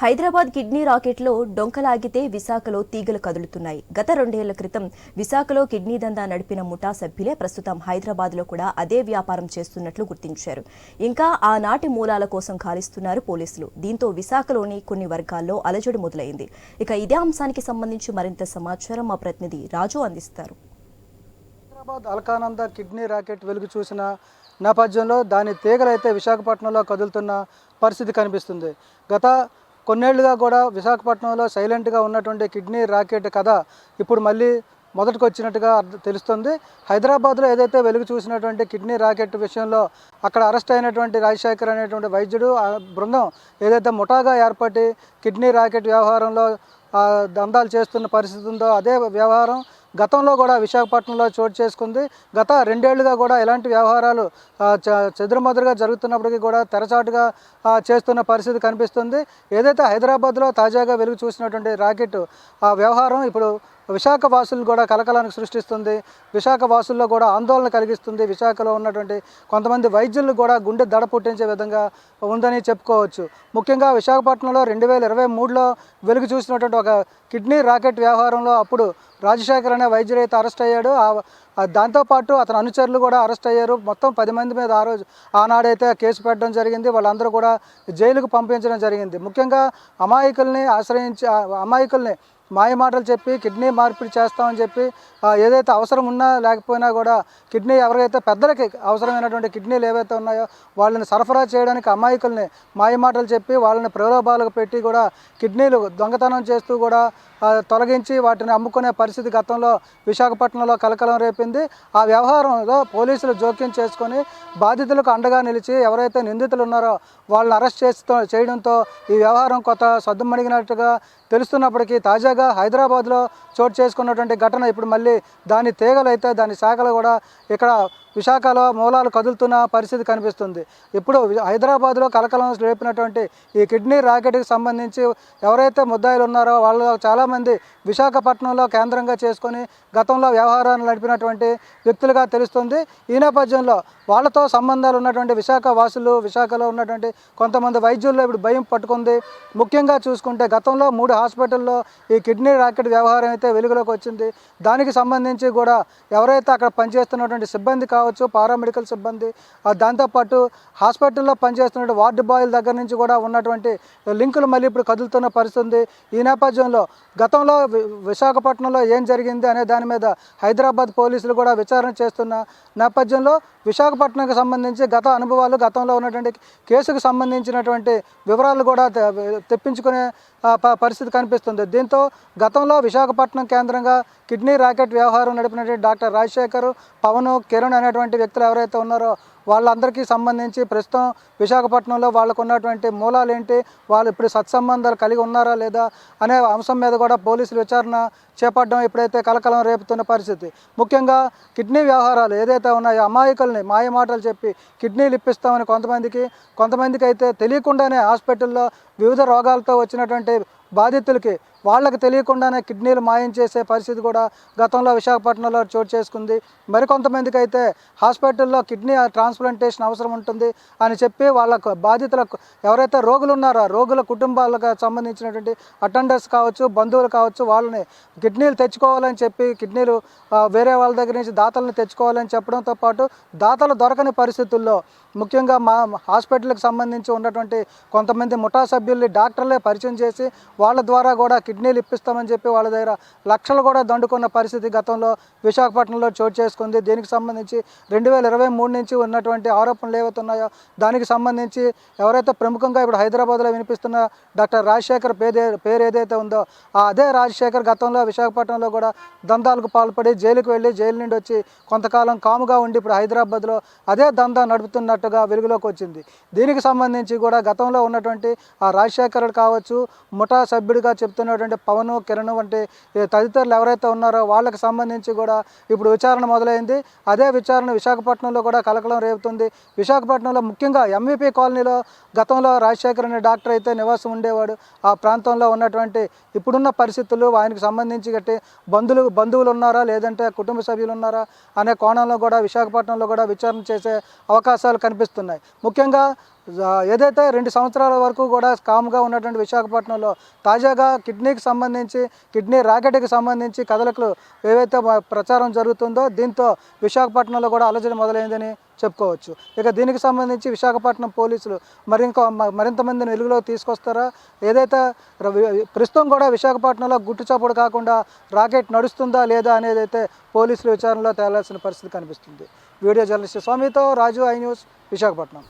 Hyderabad kidney రాకెట్లో డొంకలాగితే విశాఖలో తీగలు కదులుతున్నాయి. గత 2 ఏళ్ల క్రితం విశాఖలో కిడ్నీ దందా నడిపిన ముఠా సభ్యులే ప్రస్తుతం హైదరాబాద్లో కూడా అదే వ్యాపారం చేస్తున్నట్లు గుర్తించారు. ఇంకా ఆనాటి మూలాల కోసం గాలిస్తున్నారు పోలీసులు. దీంతో విశాఖలోని కొన్ని వర్గాల్లో అలజడి మొదలైంది. ఇక ఇదే అంశానికి సంబంధించి మరింత సమాచారం మా ప్రతినిధి రాజు అందిస్తారు. హైదరాబాద్ అల్కానంద కిడ్నీ రాకెట్ వెలుగు చూసిన నేపథ్యంలో దాని తీగలైతే విశాఖపట్నంలో కదులుతున్న పరిస్థితి కనిపిస్తుంది. గత కొన్నేళ్లుగా కూడా విశాఖపట్నంలో సైలెంట్గా ఉన్నటువంటి కిడ్నీ రాకెట్ కథ ఇప్పుడు మళ్ళీ మొదటికి వచ్చినట్టుగా తెలుస్తుంది. హైదరాబాద్లో ఏదైతే వెలుగు చూసినటువంటి కిడ్నీ రాకెట్ విషయంలో అక్కడ అరెస్ట్ అయినటువంటి రాజశేఖర్ అనేటువంటి వైద్యుడు బృందం ఏదైతే ముఠాగా ఏర్పడి కిడ్నీ రాకెట్ వ్యవహారంలో దందాలు చేస్తున్న పరిస్థితి ఉందో అదే వ్యవహారం గతంలో కూడా విశాఖపట్నంలో చోటు చేసుకుంది. గత 2 ఏళ్లుగా కూడా ఇలాంటి వ్యవహారాలు చెదురుమదురుగా జరుగుతున్నప్పటికీ కూడా తెరచాటుగా చేస్తున్న పరిస్థితి కనిపిస్తుంది. ఏదైతే హైదరాబాద్లో తాజాగా వెలుగు చూసినటువంటి రాకెట్ వ్యవహారం ఇప్పుడు విశాఖ వాసులు కూడా కలకలానికి సృష్టిస్తుంది. విశాఖ వాసుల్లో కూడా ఆందోళన కలిగిస్తుంది. విశాఖలో ఉన్నటువంటి కొంతమంది వైద్యులు కూడా గుండె దడ పుట్టించే విధంగా ఉందని చెప్పుకోవచ్చు. ముఖ్యంగా విశాఖపట్నంలో 2023లో వెలుగు చూసినటువంటి ఒక కిడ్నీ రాకెట్ వ్యవహారంలో అప్పుడు రాజశేఖర్ అనే వైద్యుడు అయితే అరెస్ట్ అయ్యాడు. దాంతోపాటు అతని అనుచరులు కూడా అరెస్ట్ అయ్యారు. మొత్తం 10 మంది మీద ఆనాడైతే కేసు పెట్టడం జరిగింది. వాళ్ళందరూ కూడా జైలుకు పంపించడం జరిగింది. ముఖ్యంగా అమాయకుల్ని అమాయకుల్ని మాయమాటలు చెప్పి కిడ్నీ మార్పిడి చేస్తామని చెప్పి ఏదైతే అవసరం ఉన్నా లేకపోయినా కూడా కిడ్నీ ఎవరికైతే పెద్దలకి అవసరమైనటువంటి కిడ్నీలు ఏవైతే ఉన్నాయో వాళ్ళని సరఫరా చేయడానికి అమాయకుల్ని మాయమాటలు చెప్పి వాళ్ళని ప్రలోభాలకు పెట్టి కూడా కిడ్నీలు దొంగతనం చేస్తూ కూడా తొలగించి వాటిని అమ్ముకునే పరిస్థితి గతంలో విశాఖపట్నంలో కలకలం రేపింది. ఆ వ్యవహారంలో పోలీసులు జోక్యం చేసుకొని బాధితులకు అండగా నిలిచి ఎవరైతే నిందితులు ఉన్నారో వాళ్ళని అరెస్ట్ చేయడంతో ఈ వ్యవహారం కొత్త సద్దుమణిగినట్టుగా తెలుస్తున్నప్పటికీ తాజాగా హైదరాబాద్లో చోటు చేసుకున్నటువంటి ఘటన ఇప్పుడు మళ్ళీ దాని తీగలైతే దాని శాఖలు కూడా ఇక్కడ విశాఖలో మూలాలు కదులుతున్న పరిస్థితి కనిపిస్తుంది. ఇప్పుడు హైదరాబాద్లో కలకలం రేపినటువంటి ఈ కిడ్నీ రాకెట్కి సంబంధించి ఎవరైతే ముద్దాయిలు ఉన్నారో వాళ్ళు చాలామంది విశాఖపట్నంలో కేంద్రంగా చేసుకొని గతంలో వ్యవహారాలు నడిపినటువంటి వ్యక్తులుగా తెలుస్తుంది. ఈ నేపథ్యంలో వాళ్ళతో సంబంధాలు ఉన్నటువంటి విశాఖ వాసులు, విశాఖలో ఉన్నటువంటి కొంతమంది వైద్యుల్లో ఇప్పుడు భయం పట్టుకుంది. ముఖ్యంగా చూసుకుంటే గతంలో 3 హాస్పిటల్లో ఈ కిడ్నీ రాకెట్ వ్యవహారం అయితే వెలుగులోకి వచ్చింది. దానికి సంబంధించి కూడా ఎవరైతే అక్కడ పనిచేస్తున్నటువంటి సిబ్బంది కావచ్చు, పారామెడికల్ సిబ్బంది, దాంతోపాటు హాస్పిటల్లో పనిచేస్తున్న వార్డు బాయ్ల దగ్గర నుంచి కూడా ఉన్నటువంటి లింకులు మళ్ళీ ఇప్పుడు కదులుతున్న పరిస్థితి ఉంది. ఈ నేపథ్యంలో గతంలో విశాఖపట్నంలో ఏం జరిగింది అనే దాని మీద హైదరాబాద్ పోలీసులు కూడా విచారణ చేస్తున్న నేపథ్యంలో విశాఖపట్నంకి సంబంధించి గత అనుభవాలు, గతంలో ఉన్నటువంటి కేసుకు సంబంధించినటువంటి వివరాలు కూడా తెప్పించుకునే పరిస్థితి కనిపిస్తుంది. దీంతో గతంలో విశాఖపట్నం కేంద్రంగా కిడ్నీ రాకెట్ వ్యవహారం నడిపినటువంటి డాక్టర్ రాజశేఖర్, పవన్, కిరణ్ అనేటువంటి వ్యక్తులు ఎవరైతే ఉన్నారో వాళ్ళందరికీ సంబంధించి ప్రస్తుతం విశాఖపట్నంలో వాళ్ళకు ఉన్నటువంటి మూలాలు ఏంటి, వాళ్ళు ఇప్పుడు సత్సంబంధాలు కలిగి ఉన్నారా లేదా అనే అంశం మీద కూడా పోలీసులు విచారణ చేపట్టడం ఇప్పుడైతే కలకలం రేపుతున్న పరిస్థితి. ముఖ్యంగా కిడ్నీ వ్యవహారాలు ఏదైతే ఉన్నాయో అమాయకుల్ని మాయమాటలు చెప్పి కిడ్నీలు ఇప్పిస్తామని కొంతమందికి అయితే తెలియకుండానే హాస్పిటల్లో వివిధ రోగాలతో వచ్చినటువంటి బాధితులకి వాళ్ళకి తెలియకుండానే కిడ్నీలు మాయం చేసే పరిస్థితి కూడా గతంలో విశాఖపట్నంలో చోటు చేసుకుంది. మరికొంతమందికి అయితే హాస్పిటల్లో కిడ్నీ ట్రాన్స్ప్లాంటేషన్ అవసరం ఉంటుంది అని చెప్పి వాళ్ళకు బాధితులకు ఎవరైతే రోగులు ఉన్నారో రోగుల కుటుంబాలకు సంబంధించినటువంటి అటెండర్స్ కావచ్చు, బంధువులు కావచ్చు, వాళ్ళని కిడ్నీలు తెచ్చుకోవాలని చెప్పి కిడ్నీలు వేరే వాళ్ళ దగ్గర నుంచి దాతలను తెచ్చుకోవాలని చెప్పడంతో పాటు దాతలు దొరకని పరిస్థితుల్లో ముఖ్యంగా మా హాస్పిటల్కి సంబంధించి ఉన్నటువంటి కొంతమంది ముఠా సభ్యుల్ని డాక్టర్లే పరిచయం చేసి వాళ్ళ ద్వారా కూడా కిడ్నీలు ఇప్పిస్తామని చెప్పి వాళ్ళ దగ్గర లక్షలు కూడా దండుకున్న పరిస్థితి గతంలో విశాఖపట్నంలో చోటు చేసుకుంది. దీనికి సంబంధించి 2023 నుంచి ఉన్నటువంటి ఆరోపణలు ఏవైతే ఉన్నాయో దానికి సంబంధించి ఎవరైతే ప్రముఖంగా ఇప్పుడు హైదరాబాద్లో వినిపిస్తున్న డాక్టర్ రాజశేఖర్ పేరు ఏదైతే ఉందో అదే రాజశేఖర్ గతంలో విశాఖపట్నంలో కూడా దందాలకు పాల్పడి జైలుకు వెళ్ళి జైలు నుండి వచ్చి కొంతకాలం కాముగా ఉండి ఇప్పుడు హైదరాబాద్లో అదే దందా నడుపుతున్నట్టుగా వెలుగులోకి వచ్చింది. దీనికి సంబంధించి కూడా గతంలో ఉన్నటువంటి ఆ రాజశేఖర్ కావచ్చు, ముఠా సభ్యుడిగా చెప్తున్నటువంటి పవన్, కిరణ్ వంటి తదితరులు ఎవరైతే ఉన్నారో వాళ్ళకి సంబంధించి కూడా ఇప్పుడు విచారణ మొదలైంది. అదే విచారణ విశాఖపట్నంలో కూడా కలకలం రేపుతుంది. విశాఖపట్నంలో ముఖ్యంగా ఎంవిపి కాలనీలో గతంలో రాజశేఖర్ అనే డాక్టర్ అయితే నివాసం ఉండేవాడు. ఆ ప్రాంతంలో ఉన్నటువంటి ఇప్పుడున్న పరిస్థితులు ఆయనకు సంబంధించి గట్టి బంధువులు ఉన్నారా లేదంటే కుటుంబ సభ్యులు ఉన్నారా అనే కోణంలో కూడా విశాఖపట్నంలో కూడా విచారణ చేసే అవకాశాలు కనిపిస్తున్నాయి. ముఖ్యంగా ఏదైతే 2 సంవత్సరాల వరకు కూడా కామ్గా ఉన్నటువంటి విశాఖపట్నంలో తాజాగా కిడ్నీకి సంబంధించి కిడ్నీ ర్యాకెట్కి సంబంధించి కదలికలు ఏవైతే ప్రచారం జరుగుతుందో దీంతో విశాఖపట్నంలో కూడా అలజడి మొదలైందని చెప్పుకోవచ్చు. ఇక దీనికి సంబంధించి విశాఖపట్నం పోలీసులు మరింత మందిని వెలుగులోకి తీసుకొస్తారా, ఏదైతే ప్రస్తుతం కూడా విశాఖపట్నంలో గుట్టు చప్పుడు కాకుండా రాకెట్ నడుస్తుందా లేదా అనేది అయితే పోలీసుల విచారణలో తేలాల్సిన పరిస్థితి కనిపిస్తుంది. వీడియో జర్నలిస్ట్ స్వామితో రాజు, ఐ న్యూస్, విశాఖపట్నం.